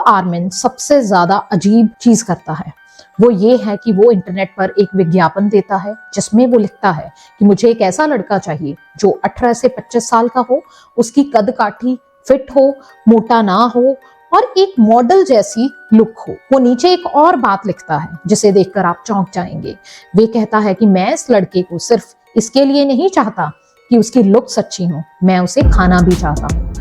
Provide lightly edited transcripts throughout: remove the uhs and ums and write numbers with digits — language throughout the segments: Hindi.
आर्मिन सबसे ज्यादा अजीब चीज करता है वो ये है कि वो इंटरनेट पर एक विज्ञापन देता है जिसमें वो लिखता है कि मुझे एक ऐसा लड़का चाहिए जो 18 से 25 साल का हो, उसकी कद काठी फिट हो, मोटा ना हो और एक मॉडल जैसी लुक हो। वो नीचे एक और बात लिखता है जिसे देखकर आप चौंक जाएंगे। वे कहता है कि मैं इस लड़के को सिर्फ इसके लिए नहीं चाहता कि उसकी लुक्स अच्छी हो, मैं उसे खाना भी चाहता हूँ।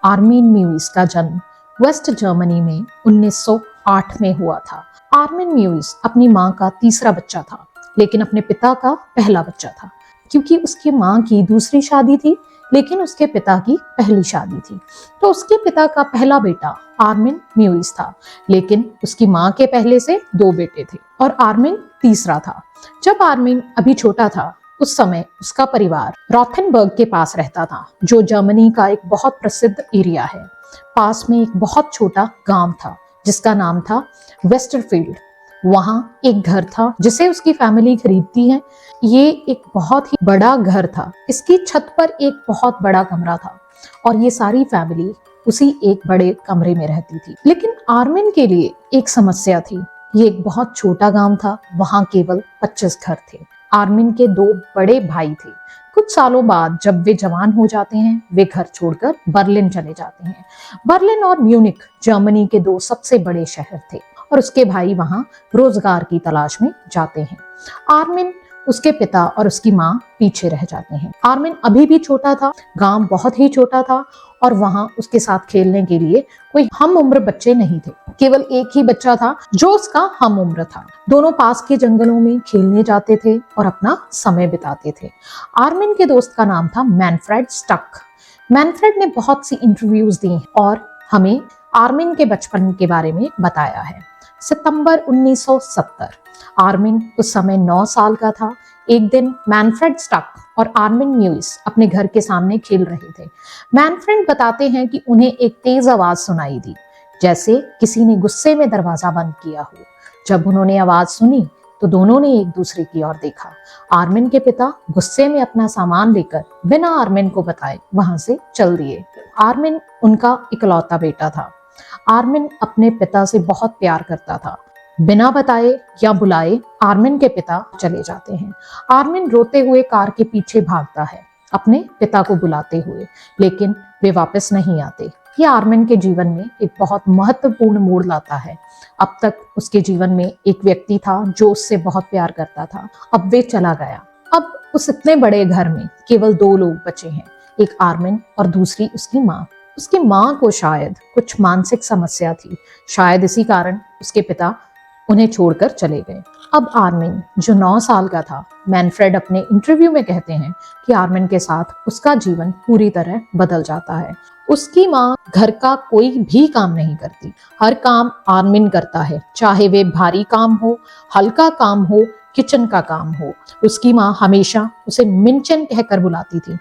आर्मिन म्यूइस का जन्म वेस्ट जर्मनी में 1908 में हुआ था। आर्मिन म्यूइस अपनी माँ का तीसरा बच्चा था, लेकिन अपने पिता का पहला बच्चा था, क्योंकि उसकी माँ की दूसरी शादी थी लेकिन उसके पिता की पहली शादी थी। तो उसके पिता का पहला बेटा आर्मिन म्यूइस था, लेकिन उसकी माँ के पहले से 2 बेटे थे और आर्मिन तीसरा था। जब आर्मिन अभी छोटा था उस समय उसका परिवार रॉथेनबर्ग के पास रहता था, जो जर्मनी का एक बहुत प्रसिद्ध एरिया है। पास में एक बहुत छोटा गांव था जिसका नाम था वेस्टरफील्ड। वहां एक घर था जिसे उसकी फैमिली खरीदती है। ये एक बहुत ही बड़ा घर था। इसकी छत पर एक बहुत बड़ा कमरा था और ये सारी फैमिली उसी एक बड़े कमरे में रहती थी। लेकिन आर्मिन के लिए एक समस्या थी। ये एक बहुत छोटा गांव था, वहां केवल 25 घर थे। आर्मिन के 2 बड़े भाई थे। कुछ सालों बाद जब वे जवान हो जाते हैं, वे घर छोड़कर बर्लिन चले जाते हैं। बर्लिन और म्यूनिख जर्मनी के 2 सबसे बड़े शहर थे और उसके भाई वहां रोजगार की तलाश में जाते हैं। आर्मिन, उसके पिता और उसकी माँ पीछे रह जाते हैं। आर्मिन अभी भी छोटा था, गांव बहुत ही छोटा था और वहां उसके साथ खेलने के लिए कोई हम उम्र बच्चे नहीं थे। केवल एक ही बच्चा था जो उसका हम उम्र था। दोनों पास के जंगलों में खेलने जाते थे और अपना समय बिताते थे। आर्मिन के दोस्त का नाम था मैनफ्रेड स्टक। मैनफ्रेड ने बहुत सी इंटरव्यूज दी और हमें आर्मिन के बचपन के बारे में बताया है। सितंबर 1970, आर्मिन उस समय 9 साल का था। एक दिन मैनफ्रेड स्टक और आर्मिन म्यूइस अपने घर के सामने खेल रहे थे। मैनफ्रेड बताते हैं कि उन्हें एक तेज आवाज सुनाई दी, जैसे किसी ने गुस्से में दरवाजा बंद किया हो। जब उन्होंने आवाज सुनी तो दोनों ने एक दूसरे की ओर देखा। आर्मिन के पिता गुस्से में अपना सामान लेकर बिना आर्मिन को बताए वहां से चल दिए। आर्मिन उनका इकलौता बेटा था। आर्मिन अपने पिता से बहुत प्यार करता था। बिना बताए या बुलाए आर्मिन के पिता चले जाते हैं। आर्मिन रोते हुए कार के पीछे भागता है अपने पिता को बुलाते हुए, लेकिन वे वापस नहीं आते। ये आर्मिन के जीवन में एक बहुत महत्वपूर्ण मोड़ लाता है। अब तक उसके जीवन में एक व्यक्ति था जो उससे बहुत प्यार करता था, अब वे चला गया। अब उस इतने बड़े घर में केवल 2 लोग बचे हैं, एक आर्मिन और दूसरी उसकी माँ। उसकी माँ को शायद कुछ मानसिक समस्या थी, शायद इसी कारण उसके पिता उन्हें छोड़कर चले गए। अब आर्मिन जो 9 साल का था, मैनफ्रेड अपने इंटरव्यू में कहते हैं कि आर्मिन के साथ उसका जीवन पूरी तरह बदल जाता है। उसकी माँ घर का कोई भी काम नहीं करती, हर काम आर्मिन करता है, चाहे वे भारी काम हो, हल्का काम हो, किचन का काम हो। उसकी माँ हमेशा उसे मिंचन कहकर बुलाती थी।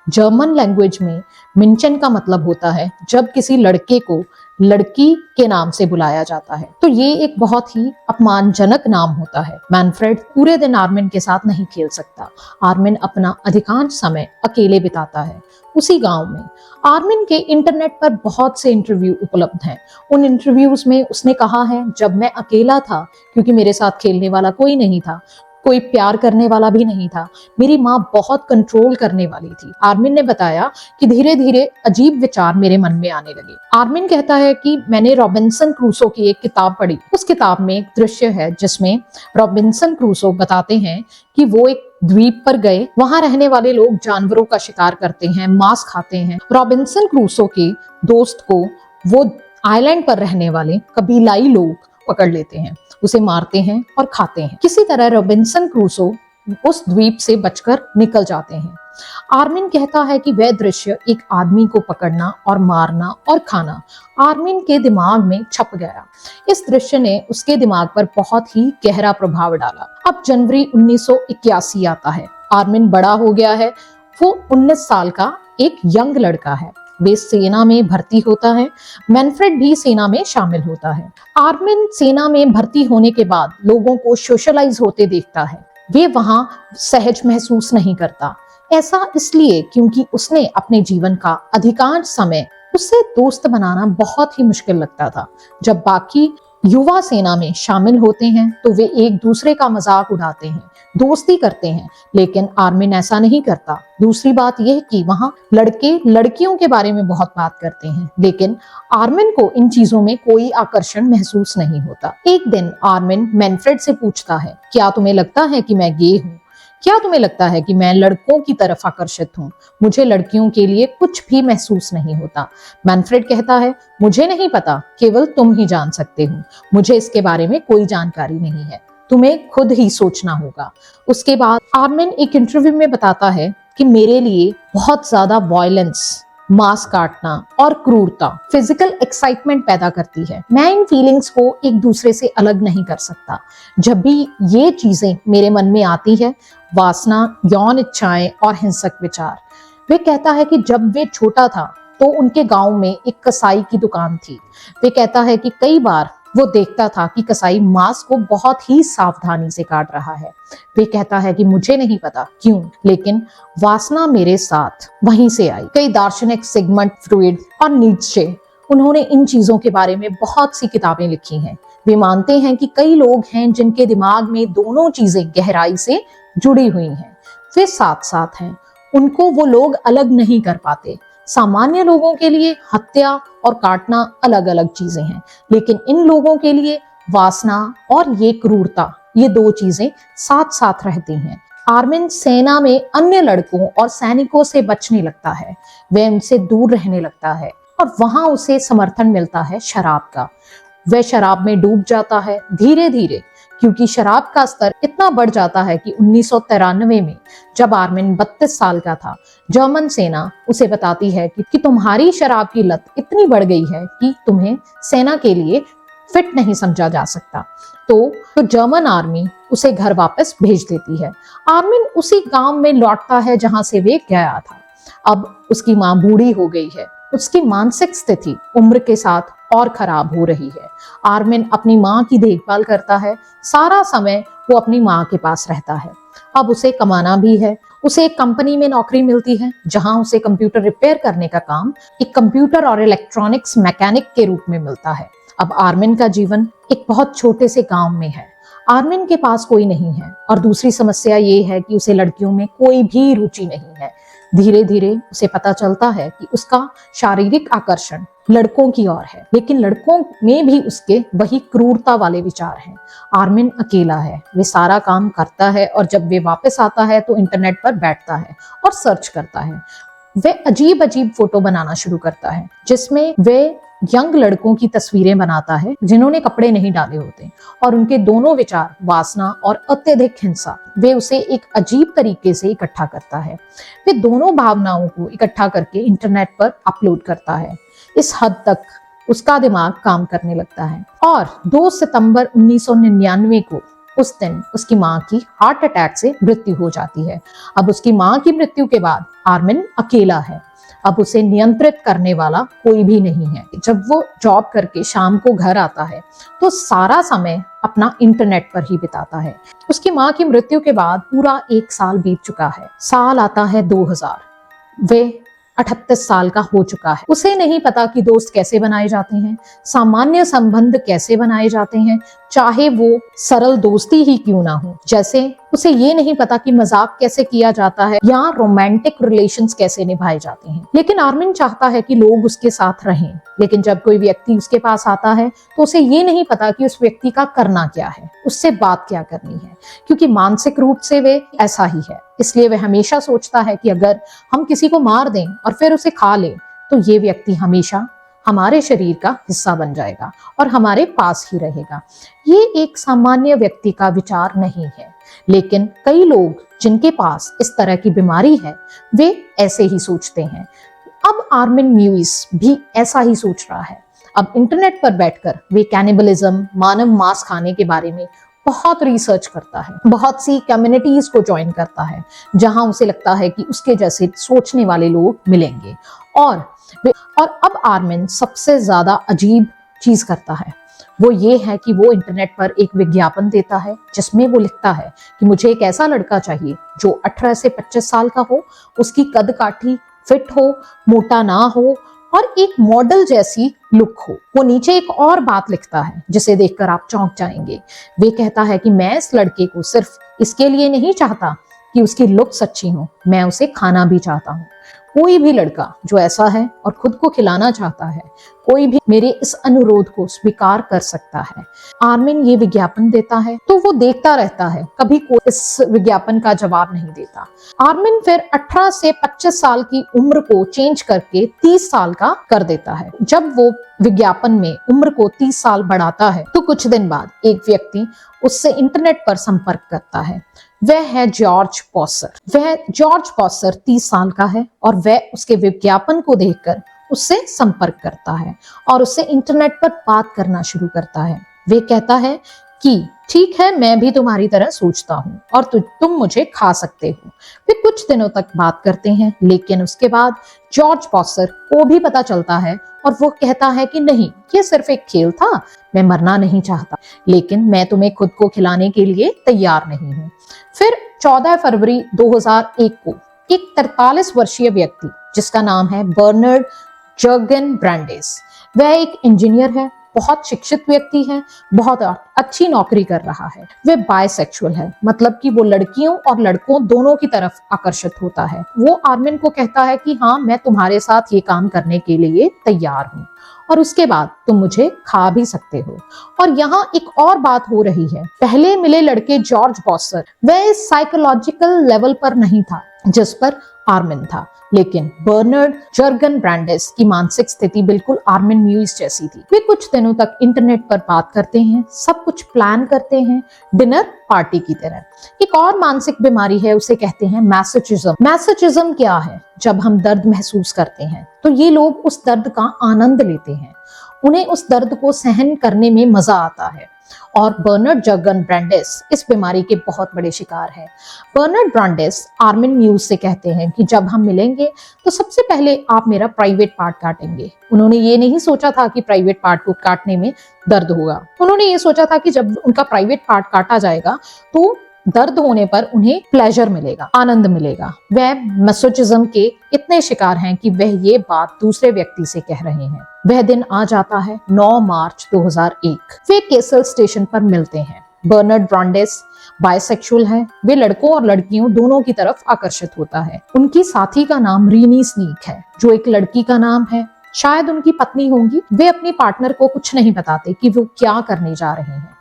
जर्मन लैंग्वेज में मिंचन का मतलब होता है जब किसी लड़के को लड़की के नाम से बुलाया जाता है, तो ये एक बहुत ही अपमानजनक नाम होता है। मैनफ्रेड पूरे दिन आर्मिन के साथ नहीं खेल सकता। आर्मिन अपना अधिकांश समय अकेले बिताता है उसी गांव में। आर्मिन के इंटरनेट पर बहुत से इंटरव्यू उपलब्ध हैं। उन इंटरव्यूज में उसने कहा है, जब मैं अकेला था, क्योंकि मेरे साथ खेलने वाला कोई नहीं था, कोई प्यार करने वाला भी नहीं था, मेरी माँ बहुत कंट्रोल करने वाली थी। आर्मिन ने बताया कि धीरे धीरे अजीब विचार मेरे मन में आने लगे। आर्मिन कहता है कि मैंने रॉबिन्सन क्रूसो की एक किताब पढ़ी। उस किताब में एक दृश्य है जिसमें रॉबिन्सन क्रूसो बताते हैं कि वो एक द्वीप पर गए, वहां रहने वाले लोग जानवरों का शिकार करते हैं, मांस खाते हैं। रॉबिन्सन क्रूसो के दोस्त को वो आइलैंड पर रहने वाले कबीलाई लोग पकड़ लेते हैं, उसे मारते हैं और खाते हैं। किसी तरह रॉबिन्सन क्रूसो उस द्वीप से बचकर निकल जाते हैं। आर्मिन कहता है कि वह दृश्य एक आदमी को पकड़ना और मारना और खाना आर्मिन के दिमाग में छप गया। इस दृश्य ने उसके दिमाग पर बहुत ही गहरा प्रभाव डाला। अब जनवरी 1981 आता है। आर्मिन बड़ा हो गया है, वो 19 साल का एक यंग लड़का है। वे सेना में भर्ती होता है। मैनफ्रेड भी सेना में शामिल होता है। आर्मिन सेना में भर्ती होने के बाद लोगों को सोशलाइज होते देखता है। वे वहां सहज महसूस नहीं करता। ऐसा इसलिए क्योंकि उसने अपने जीवन का अधिकांश समय उसे दोस्त बनाना बहुत ही मुश्किल लगता था। जब बाकी युवा सेना में शामिल होते हैं तो वे एक दूसरे का मजाक उड़ाते हैं, दोस्ती करते हैं, लेकिन आर्मिन ऐसा नहीं करता। दूसरी बात यह कि वहाँ लड़के लड़कियों के बारे में बहुत बात करते हैं, लेकिन आर्मिन को इन चीजों में कोई आकर्षण महसूस नहीं होता। एक दिन आर्मिन मैनफ्रेड से पूछता है, क्या तुम्हें लगता है कि मैं गे हूँ? क्या तुम्हें लगता है कि मैं लड़कों की तरफ आकर्षित हूँ? मुझे लड़कियों के लिए कुछ भी महसूस नहीं होता। मैनफ्रेड कहता है, मुझे नहीं पता, केवल तुम ही जान सकते हो। मुझे इसके बारे में कोई जानकारी नहीं है, तुम्हें खुद ही सोचना होगा। उसके बाद आर्मिन एक इंटरव्यू में बताता है कि मेरे लिए बहुत ज्यादा वायलेंस, मांस काटना और क्रूरता फिजिकल एक्साइटमेंट पैदा करती है। मैं इन फीलिंग्स को एक दूसरे से अलग नहीं कर सकता। जब भी ये चीजें मेरे मन में आती है, वासना, यौन इच्छाएं और हिंसक विचार। वे कहता है कि जब वे छोटा था तो उनके गांव में एक कसाई की दुकान थी। वे कहता है कि कई बार वो देखता था कि कसाई मांस को बहुत ही सावधानी से काट रहा है। वे कहता है कि मुझे नहीं पता क्यों, लेकिन वासना मेरे साथ वहीं से आई। कई दार्शनिक, सिगमंड फ्रॉइड और नीत्शे, उन्होंने इन चीजों के बारे में बहुत सी किताबें लिखी हैं। वे मानते हैं कि कई लोग हैं जिनके दिमाग में दोनों चीजें गहराई से जुड़ी हुई हैं। वे साथ साथ हैं, उनको वो लोग अलग नहीं कर पाते। सामान्य लोगों के लिए हत्या और काटना अलग अलग चीजें हैं, लेकिन इन लोगों के लिए वासना और ये क्रूरता, ये दो चीजें साथ साथ रहती हैं। आर्मिन सेना में अन्य लड़कों और सैनिकों से बचने लगता है। वह उनसे दूर रहने लगता है और वहां उसे समर्थन मिलता है शराब का। वह शराब में डूब जाता है धीरे धीरे, क्योंकि शराब का स्तर इतना बढ़ जाता है कि 1993 में जब आर्मिन 32 साल का था, जर्मन सेना उसे बताती है कि तुम्हारी शराब की लत इतनी बढ़ गई है कि तुम्हें सेना के लिए फिट नहीं समझा जा सकता। तो जर्मन आर्मी उसे घर वापस भेज देती है। आर्मिन उसी गांव में लौटता है जहां से वे गया था। अब उसकी माँ बूढ़ी हो गई है। उसकी मानसिक स्थिति उम्र के साथ और खराब हो रही है। आर्मिन अपनी माँ की देखभाल करता है। सारा समय वो अपनी माँ के पास रहता है। अब उसे कमाना भी है। उसे एक कंपनी में नौकरी मिलती है जहां उसे कंप्यूटर रिपेयर करने का काम एक कंप्यूटर और इलेक्ट्रॉनिक्स मैकेनिक के रूप में मिलता है। अब आर्मिन का जीवन एक बहुत छोटे से गांव में है। आर्मिन के पास कोई नहीं है और दूसरी समस्या ये है कि उसे लड़कियों में कोई भी रुचि नहीं है। धीरे धीरे उसे पता चलता है कि उसका शारीरिक आकर्षण लड़कों की ओर है, लेकिन लड़कों में भी उसके वही क्रूरता वाले विचार हैं। आर्मिन अकेला है। वे सारा काम करता है और जब वे वापस आता है तो इंटरनेट पर बैठता है और सर्च करता है। वे अजीब अजीब फोटो बनाना शुरू करता है, जिसमें वे यंग लड़कों की तस्वीरें बनाता है जिन्होंने कपड़े नहीं डाले होते, और उनके दोनों विचार, वासना और अत्यधिक हिंसा, वे उसे एक अजीब तरीके से इकट्ठा करता है। वे दोनों भावनाओं को इकट्ठा करके इंटरनेट पर अपलोड करता है। इस हद तक उसका दिमाग काम करने लगता है। और 2 सितंबर 1999 को उस दिन उसकी माँ की हार्ट अटैक से मृत्यु हो जाती है। अब उसकी माँ की मृत्यु के बाद आर्मिन अकेला है। अब उसे नियंत्रित करने वाला कोई भी नहीं है। जब वो जॉब करके शाम को घर आता है तो सारा समय अपना इंटरनेट पर ही बिताता है। उसकी माँ की मृत्यु के बाद पूरा 1 साल बीत चुका है। साल आता है 2000। वे 38 साल का हो चुका है। उसे नहीं पता कि दोस्त कैसे बनाए जाते हैं, सामान्य संबंध कैसे बनाए जाते हैं, चाहे वो सरल दोस्ती ही क्यों ना हो। जैसे उसे ये नहीं पता कि मजाक कैसे किया जाता है या रोमांटिक रिलेशंस कैसे निभाए जाते हैं। लेकिन आर्मिन चाहता है कि लोग उसके साथ रहें, लेकिन जब कोई व्यक्ति उसके पास आता है तो उसे ये नहीं पता कि उस व्यक्ति का करना क्या है, उससे बात क्या करनी है, क्योंकि मानसिक रूप से वे ऐसा ही है। इसलिए वह हमेशा सोचता है कि अगर हम किसी को मार दें और फिर उसे खा लें तो ये व्यक्ति हमेशा हमारे शरीर का हिस्सा बन जाएगा और हमारे पास ही रहेगा। ये एक सामान्य व्यक्ति का विचार नहीं है, लेकिन कई लोग जिनके पास इस तरह की बीमारी है वे ऐसे ही सोचते हैं। अब आर्मिन म्यूइस भी ऐसा ही सोच रहा है। अब इंटरनेट पर बैठकर वे कैनिबलिज्म, मानव मांस खाने के बारे में बहुत रिसर्च करता है। बहुत सी कम्युनिटीज को ज्वाइन करता है जहां उसे लगता है कि उसके जैसे सोचने वाले लोग मिलेंगे। और अब आर्मिन सबसे ज्यादा अजीब चीज करता है, वो ये है कि वो इंटरनेट पर एक विज्ञापन देता है जिसमें वो लिखता है कि मुझे एक ऐसा लड़का चाहिए जो 18 से 25 साल का हो, उसकी कद काठी फिट हो, मोटा ना हो और एक मॉडल जैसी लुक हो। वो नीचे एक और बात लिखता है जिसे देखकर आप चौंक जाएंगे। वे कहता है कि मैं इस लड़के को सिर्फ इसके लिए नहीं चाहता कि उसकी लुक्स अच्छी हो, मैं उसे खाना भी चाहता हूँ। कोई भी लड़का जो ऐसा है और खुद को खिलाना चाहता है, कोई भी मेरे इस अनुरोध को स्वीकार कर सकता है। आर्मिन ये विज्ञापन देता है तो वो देखता रहता है, कभी कोई इस विज्ञापन का जवाब नहीं देता। आर्मिन फिर 18 से 25 साल की उम्र को चेंज करके 30 साल का कर देता है। जब वो विज्ञापन में उम्र को 30 साल बढ़ाता है तो कुछ दिन बाद एक व्यक्ति उससे इंटरनेट पर संपर्क करता है। वह है जॉर्ज पॉसर। वह जॉर्ज पॉसर 30 साल का है और वह उसके विज्ञापन को देखकर उससे संपर्क करता है और उससे इंटरनेट पर बात करना शुरू करता है। वे कहता है कि ठीक है, मैं भी तुम्हारी तरह सोचता हूँ और तुम मुझे खा सकते हो। वे कुछ दिनों तक बात करते हैं, लेकिन उसके बाद जॉर्ज पॉसर को भी पता चलता है और वो कहता है कि नहीं, ये सिर्फ एक खेल था, मैं मरना नहीं चाहता, लेकिन मैं तुम्हें खुद को खिलाने के लिए तैयार नहीं हूँ। फिर 14 फरवरी 2001 को एक 43 वर्षीय व्यक्ति जिसका नाम है बर्नार्ड जर्गन ब्रांडेस, वह एक इंजीनियर है, बहुत शिक्षित व्यक्ति है, बहुत अच्छी नौकरी कर रहा है। वे बायसेक्सुअल है, मतलब कि वो लड़कियों और लड़कों दोनों की तरफ आकर्षित होता है। वो आर्मिन को कहता है कि हाँ, मैं तुम्हारे साथ ये काम करने के लिए तैयार हूँ और उसके बाद तुम मुझे खा भी सकते हो। और यहाँ एक और बात हो रही है, पहले मिले लड़के जॉर्ज पॉसर वह इस साइकोलॉजिकल लेवल पर नहीं था जिस पर आर्मिन था, लेकिन बर्नार्ड जर्गन ब्रांडेस की मानसिक स्थिति बिल्कुल आर्मिन म्यूइस जैसी थी। वे कुछ दिनों तक इंटरनेट पर बात करते हैं, सब कुछ प्लान करते हैं डिनर पार्टी की तरह। एक और मानसिक बीमारी है, उसे कहते हैं मैसोचिज्म। मैसोचिज्म क्या है? जब हम दर्द महसूस करते हैं तो ये लोग उस दर्द का आनंद लेते हैं, उन्हें उस दर्द को सहन करने में मजा आता है। और बर्नार्ड जर्गन ब्रांडेस इस बीमारी के बहुत बड़े शिकार है। बर्नार्ड ब्रांडेस आर्मिन म्यूज से कहते हैं कि जब हम मिलेंगे तो सबसे पहले आप मेरा प्राइवेट पार्ट काटेंगे। उन्होंने ये नहीं सोचा था कि प्राइवेट पार्ट को काटने में दर्द होगा। उन्होंने ये सोचा था कि जब उनका प्राइवेट पार्ट काटा जाएगा तो दर्द होने पर उन्हें प्लेजर मिलेगा, आनंद मिलेगा। वह मैसोचिज्म के इतने शिकार हैं कि वह ये बात दूसरे व्यक्ति से कह रहे हैं। वह दिन आ जाता है 9 मार्च 2001। वे केसल स्टेशन पर मिलते हैं। बर्नार्ड ब्रांडेस बायसेक्सुअल है, वे लड़कों और लड़कियों दोनों की तरफ आकर्षित होता है। उनकी साथी का नाम रीनी स्नीक है, जो एक लड़की का नाम है, शायद उनकी पत्नी होंगी। वे अपनी पार्टनर को कुछ नहीं बताते कि वो क्या करने जा रहे हैं।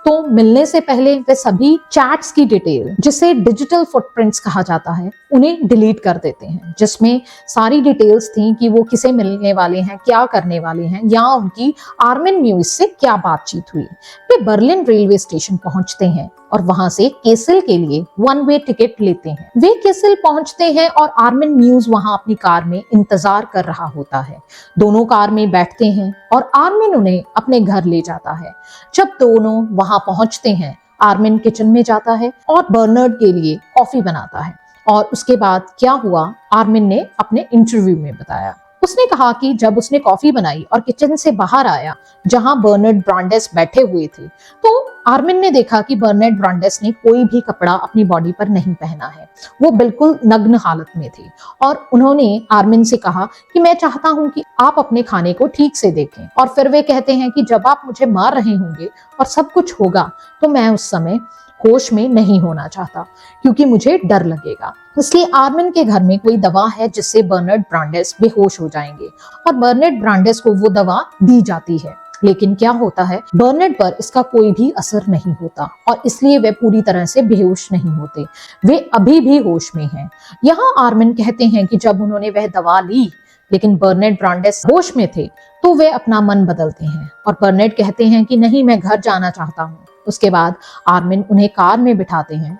तो मिलने से पहले वे सभी चैट्स की डिटेल, जिसे डिजिटल फुटप्रिंट्स कहा जाता है, उन्हें डिलीट कर देते हैं, जिसमें सारी डिटेल्स थी कि वो किसे मिलने वाले हैं, क्या करने वाले हैं, या उनकी आर्मिन म्यूज से क्या बातचीत हुई। वे बर्लिन रेलवे स्टेशन पहुंचते हैं और वहां से केसल के लिए 1 वे टिकट लेते हैं। वे केसल पहुंचते हैं और आर्मिन म्यूज वहां अपनी कार में इंतजार कर रहा होता है। दोनों कार में बैठते हैं और आर्मिन उन्हें अपने घर ले जाता है। जब दोनों वहां पहुंचते हैं, आर्मिन किचन में जाता है और बर्नार्ड के लिए कॉफी बनाता है। और उसके बाद क्या हुआ, आर्मिन ने अपने इंटरव्यू में बताया। उसने कहा कि जब उसने कॉफी बनाई और किचन से बाहर आया जहां बर्नार्ड ब्रांडेस बैठे हुए थे, तो आर्मिन ने देखा कि बर्नार्ड ब्रांडेस ने कोई भी कपड़ा अपनी बॉडी पर नहीं पहना है। वो बिल्कुल नग्न हालत में थे और उन्होंने आर्मिन से कहा कि मैं चाहता हूं कि आप अपने खाने को ठीक से देखें। और फिर वे कहते हैं कि जब आप मुझे मार रहे होंगे और सब कुछ होगा तो मैं उस समय होश में नहीं होना चाहता, क्योंकि मुझे डर लगेगा। इसलिए आर्मिन के घर में कोई दवा है जिससे बर्नार्ड ब्रांडेस बेहोश हो जाएंगे और बर्नार्ड ब्रांडेस को वो दवा दी जाती है। लेकिन क्या होता है, बर्नार्ड पर इसका कोई भी असर नहीं होता और इसलिए वे पूरी तरह से बेहोश नहीं होते, वे अभी भी होश में हैं। यहाँ आर्मिन कहते हैं कि जब उन्होंने वह दवा ली लेकिन बर्नार्ड ब्रांडेस होश में थे तो वे अपना मन बदलते हैं और बर्नार्ड कहते हैं कि नहीं, मैं घर जाना चाहता हूँ। उसके बाद आर्मिन उन्हें कार में बिठाते हैं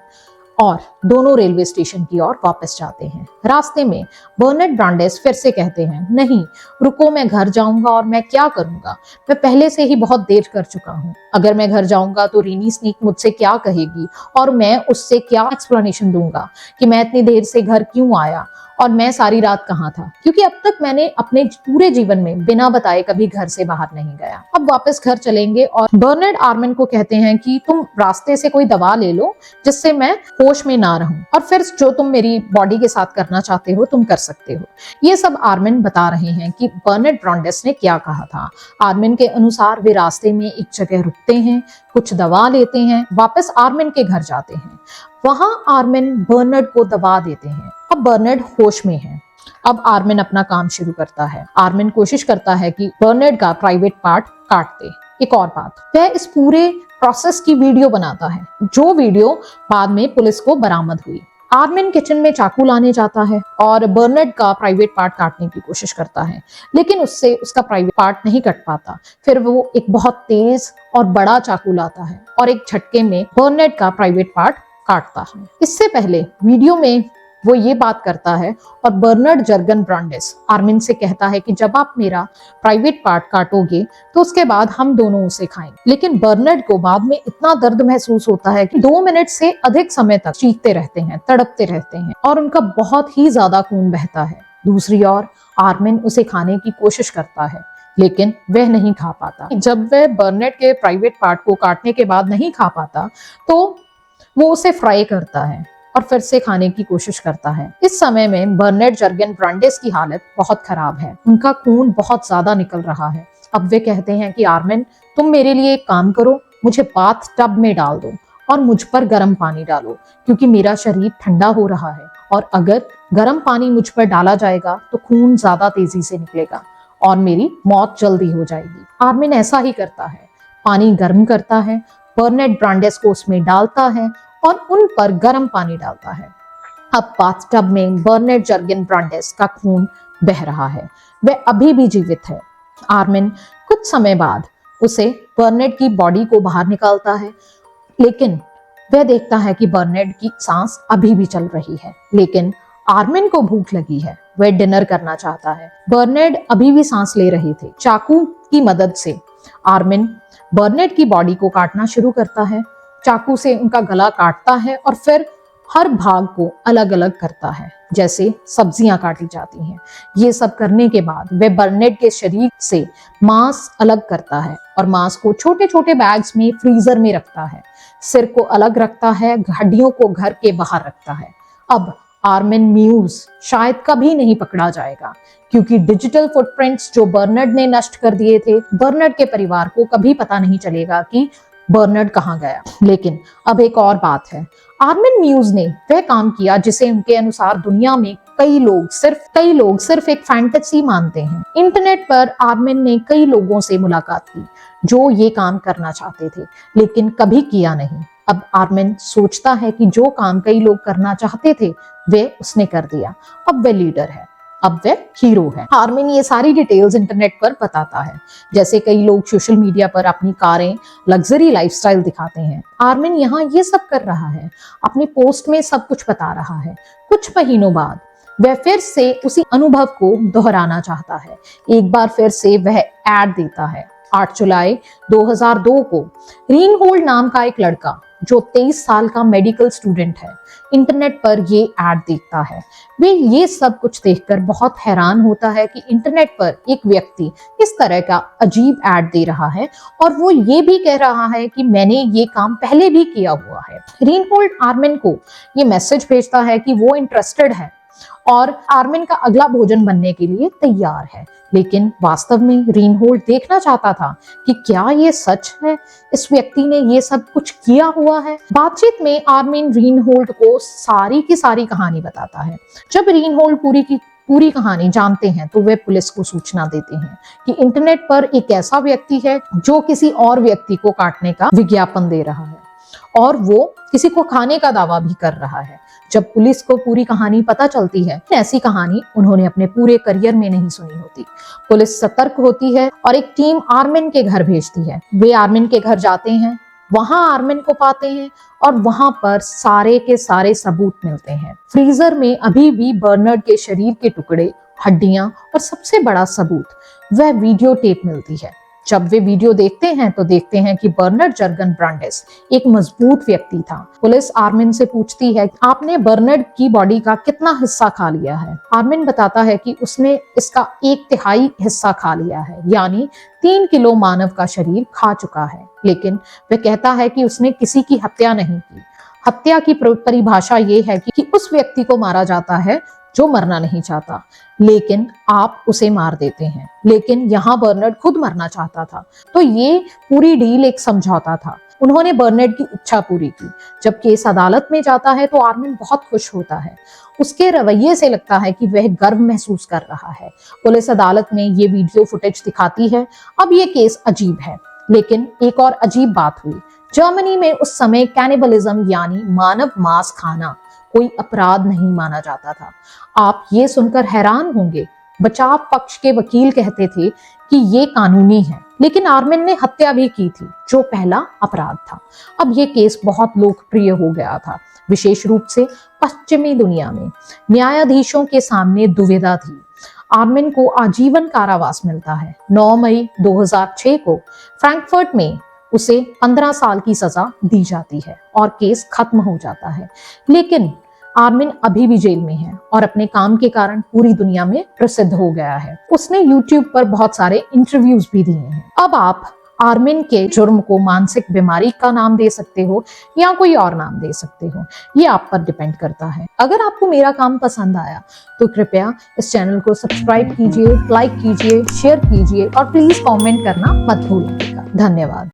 और दोनों रेलवे स्टेशन की ओर वापस जाते हैं। रास्ते में बर्नार्ड ब्रांडेस फिर से कहते हैं, नहीं रुको, मैं घर जाऊंगा और मैं क्या करूंगा, मैं पहले से ही बहुत देर कर चुका हूँ। अगर मैं घर जाऊंगा तो रीनी स्नीक मुझसे क्या कहेगी और मैं उससे क्या एक्सप्लेनेशन दूंगा कि मैं इतनी देर से घर क्यों आया और मैं सारी रात कहाँ था, क्योंकि अब तक मैंने अपने पूरे जीवन में बिना बताए कभी घर से बाहर नहीं गया। अब वापस घर चलेंगे और बर्नार्ड आर्मिन को कहते हैं कि तुम रास्ते से कोई दवा ले लो जिससे मैं होश में ना रहूं, और फिर जो तुम मेरी बॉडी के साथ करना चाहते हो तुम कर सकते हो। ये सब आर्मिन बता रहे हैं कि बर्नार्ड ब्रांडेस ने क्या कहा था। आर्मिन के अनुसार वे रास्ते में एक जगह रुकते हैं, कुछ दवा लेते हैं, वापस आर्मिन के घर जाते हैं। वहां आर्मिन बर्नार्ड को दवा देते हैं। अब बर्नार्ड होश में है। अब आर्मिन अपना काम शुरू करता है। आर्मिन कोशिश करता है कि बर्नार्ड का प्राइवेट पार्ट काट दे। एक और बात, वह इस पूरे प्रोसेस की वीडियो बनाता है, जो वीडियो बाद में पुलिस को बरामद हुई। आर्मिन किचन में चाकू लाने जाता है और बर्नार्ड का प्राइवेट पार्ट काटने की कोशिश करता है, लेकिन उससे उसका प्राइवेट पार्ट नहीं कट पाता। फिर वो एक बहुत तेज और बड़ा चाकू लाता है और एक झटके में बर्नार्ड का प्राइवेट पार्ट काटता है। इससे पहले वीडियो में वो ये बात करता है और बर्नार्ड जर्गन ब्रांडेस आर्मिन से कहता है कि जब आप मेरा प्राइवेट पार्ट काटोगे तो उसके बाद हम दोनों उसे खाएंगे। लेकिन बर्नार्ड को बाद में इतना दर्द महसूस होता है कि 2 मिनट से अधिक समय तक चीखते रहते हैं, तड़पते रहते हैं और उनका बहुत ही ज्यादा खून बहता है। दूसरी ओर आर्मिन उसे खाने की कोशिश करता है, लेकिन वह नहीं खा पाता। जब वह बर्नार्ड के प्राइवेट पार्ट को काटने के बाद नहीं खा पाता तो वो उसे फ्राई करता है और फिर से खाने की कोशिश करता है। इस समय में बर्नार्ड जर्गन ब्रांडेस की हालत बहुत खराब है, उनका खून बहुत ज्यादा निकल रहा है। अब वे कहते हैं कि आर्मिन तुम मेरे लिए एक काम करो, मुझे बाथ टब में डाल दो और मुझ पर गर्म पानी डालो, क्योंकि मेरा शरीर ठंडा हो रहा है और अगर गर्म पानी मुझ पर डाला जाएगा तो खून ज्यादा तेजी से निकलेगा और मेरी मौत जल्दी हो जाएगी। आर्मिन ऐसा ही करता है, पानी गर्म करता है, बर्नार्ड ब्रांडेस को उसमें डालता है और उन पर गर्म पानी डालता है। अब बाथटब में बर्नार्ड जर्गन ब्रांडेस का खून बह रहा है, वह अभी भी जीवित है। आर्मिन कुछ समय बाद उसे बर्नार्ड की बॉडी को बाहर निकालता है, लेकिन वह देखता है कि बर्नार्ड की सांस अभी भी चल रही है। लेकिन आर्मिन को भूख लगी है, वह डिनर करना चाहता है। बर्नार्ड अभी भी सांस ले रहे थे। चाकू की मदद से आर्मिन बर्नार्ड की बॉडी को काटना शुरू करता है। चाकू से उनका गला काटता है और फिर हर भाग को अलग अलग करता है, जैसे सब्जियां काटी जाती हैं। ये सब करने के बाद वह बर्नार्ड के शरीर से मांस अलग करता है और मांस को छोटे छोटे बैग्स में फ्रीजर में रखता है। सिर को अलग रखता है, हड्डियों को घर के बाहर रखता है। अब आर्मिन म्यूज शायद कभी नहीं पकड़ा जाएगा, क्योंकि डिजिटल फुटप्रिंट्स जो बर्नार्ड ने नष्ट कर दिए थे, बर्नार्ड के परिवार को कभी पता नहीं चलेगा कि बर्नार्ड कहाँ गया। लेकिन अब एक और बात है, आर्मिन म्यूज ने वह काम किया जिसे उनके अनुसार दुनिया में कई लोग सिर्फ एक फैंटेसी मानते हैं। इंटरनेट पर आर्मिन ने कई लोगों से मुलाकात की जो ये काम करना चाहते थे, लेकिन कभी किया नहीं। अब आर्मिन सोचता है कि जो काम कई लोग करना चाहते थे वे उसने कर दिया। अब वह लीडर है, अब वह हीरो है। आर्मिन ये सारी डिटेल्स इंटरनेट पर बताता है। जैसे कई लोग सोशल मीडिया पर अपनी कारें, लग्जरी लाइफस्टाइल दिखाते हैं, आर्मिन यहाँ ये सब कर रहा है, अपनी पोस्ट में सब कुछ बता रहा है। कुछ महीनों बाद वह फिर से उसी अनुभव को दोहराना चाहता है। एक बार फिर से वह एड देता है। 8 जुलाई 2002 को रीनहोल्ड नाम का एक लड़का जो 23 साल का मेडिकल स्टूडेंट है, इंटरनेट पर ये एड देखता है। वे ये सब कुछ देखकर बहुत हैरान होता है कि इंटरनेट पर एक व्यक्ति इस तरह का अजीब एड दे रहा है और वो ये भी कह रहा है कि मैंने ये काम पहले भी किया हुआ है। रीनहोल्ड आर्मिन को ये मैसेज भेजता है कि वो इंटरेस्टेड है और आर्मिन का अगला भोजन बनने के लिए तैयार है। लेकिन वास्तव में रीनहोल्ड देखना चाहता था कि क्या ये सच है, इस व्यक्ति ने ये सब कुछ किया हुआ है। बातचीत में आर्मिन रीनहोल्ड को सारी की सारी कहानी बताता है। जब रीनहोल्ड पूरी कहानी जानते हैं तो वे पुलिस को सूचना देते हैं कि इंटरनेट पर एक ऐसा व्यक्ति है जो किसी और व्यक्ति को काटने का विज्ञापन दे रहा है और वो किसी को खाने का दावा भी कर रहा है। जब पुलिस को पूरी कहानी पता चलती है, ऐसी कहानी उन्होंने अपने पूरे करियर में नहीं सुनी होती। पुलिस सतर्क होती है और एक टीम आर्मिन के घर भेजती है। वे आर्मिन के घर जाते हैं, वहां आर्मिन को पाते हैं और वहां पर सारे के सारे सबूत मिलते हैं। फ्रीजर में अभी भी बर्नार्ड के शरीर के टुकड़े, हड्डियां और सबसे बड़ा सबूत वह वीडियो टेप मिलती है। जब वे वीडियो देखते हैं तो देखते हैं कि बर्नार्ड जर्गन ब्रांडेस एक मजबूत व्यक्ति था। पुलिस आर्मिन से पूछती है, आपने बर्नार्ड की बॉडी का कितना हिस्सा खा लिया है? आर्मिन बताता है कि उसने इसका 1/3 हिस्सा खा लिया है, यानी 3 किलो मानव का शरीर खा चुका है। लेकिन वह कहता है कि उसने किसी की हत्या नहीं की। हत्या की परिभाषा ये है कि उस व्यक्ति को मारा जाता है जो मरना नहीं चाहता, लेकिन आप उसे मार देते हैं। लेकिन यहाँ बर्नार्ड खुद मरना चाहता था, तो ये पूरी डील एक समझौता था। उन्होंने बर्नार्ड की इच्छा पूरी की। जब केस अदालत में जाता है तो आर्मिन बहुत खुश होता है। उसके रवैये से लगता है कि वह गर्व महसूस कर रहा है। पुलिस अदालत में ये वीडियो फुटेज दिखाती है। अब ये केस अजीब है, लेकिन एक और अजीब बात हुई। जर्मनी में उस समय कैनिबलिज्म यानी मानव मांस खाना कोई अपराध नहीं माना जाता था। आप ये सुनकर हैरान होंगे, बचाव पक्ष के वकील कहते थे कि ये कानूनी है, लेकिन आर्मिन ने हत्या भी की थी, जो पहला अपराध था। अब ये केस बहुत लोकप्रिय हो गया था, विशेष रूप से पश्चिमी दुनिया में। न्यायाधीशों के सामने दुविधा थी। आर्मिन को आजीवन कारावास मिलता है। 9 मई 2006 को फ्रैंकफर्ट में उसे 15 साल की सजा दी जाती है और केस खत्म हो जाता है। लेकिन आर्मिन अभी भी जेल में है और अपने काम के कारण पूरी दुनिया में प्रसिद्ध हो गया है। उसने YouTube पर बहुत सारे इंटरव्यूज भी दिए हैं। अब आप आर्मिन के जुर्म को मानसिक बीमारी का नाम दे सकते हो या कोई और नाम दे सकते हो, ये आप पर डिपेंड करता है। अगर आपको मेरा काम पसंद आया तो कृपया इस चैनल को सब्सक्राइब कीजिए, लाइक कीजिए, शेयर कीजिए और प्लीज कमेंट करना मत भूलिएगा। धन्यवाद।